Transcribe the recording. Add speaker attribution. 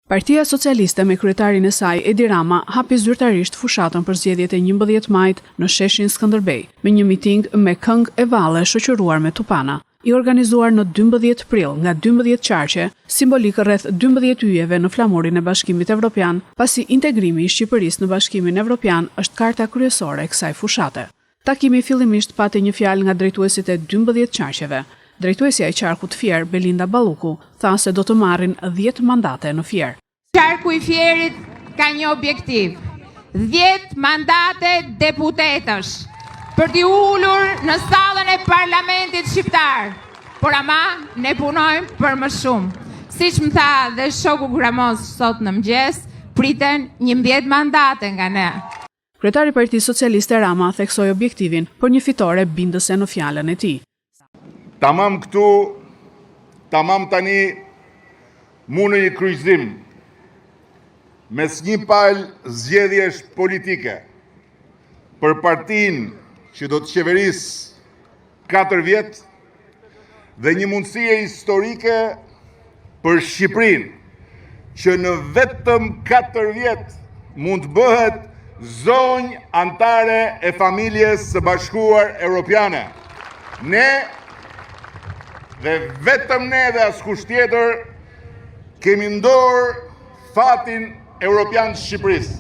Speaker 1: Partia Socialiste me kryetarin e saj Edi Rama hapi zyrtarisht fushatën për zgjedhjet e 11 majit në sheshin Skënderbej, me një miting me këngë e valle shoqëruar me tupana, i organizuar në 12 prill nga 12 qarqe, simbolik rreth 12 yjeve në flamurin e Bashkimit Evropian, pasi integrimi i Shqipërisë në Bashkimin Evropian është karta kryesore e kësaj fushate. Takimi fillimisht pati një fjalë nga drejtuesit e 12 qarqeve. Drejtuesja e qarkut Fier, Belinda Balluku, tha se do të marrin 10 mandate në Fier.
Speaker 2: Qarku i Fierit ka një objektiv, 10 mandate deputetësh për t'i ulur në sallën e parlamentit shqiptar. Por ama ne punojmë për më shumë. Siç më tha dhe shoku Gramos sot në mëngjes, priten 11 mandate nga ne.
Speaker 1: Kryetari i Partisë Socialiste Rama theksoi objektivin për një fitore bindëse në fjalën e tij.
Speaker 3: Tamam këtu, tamam tani, mu në një kryqëzim mes një palë zgjedhjesh politike për partinë që do të qeverisë 4 vjet dhe një mundësie historike për Shqipërinë që në vetëm 4 vjet mund të bëhet zonjë antare e familjes së Bashkuar Evropiane. Ne dhe vetëm ne dhe askush tjetër kemi ndorë fatin Europian të Shqipërisë.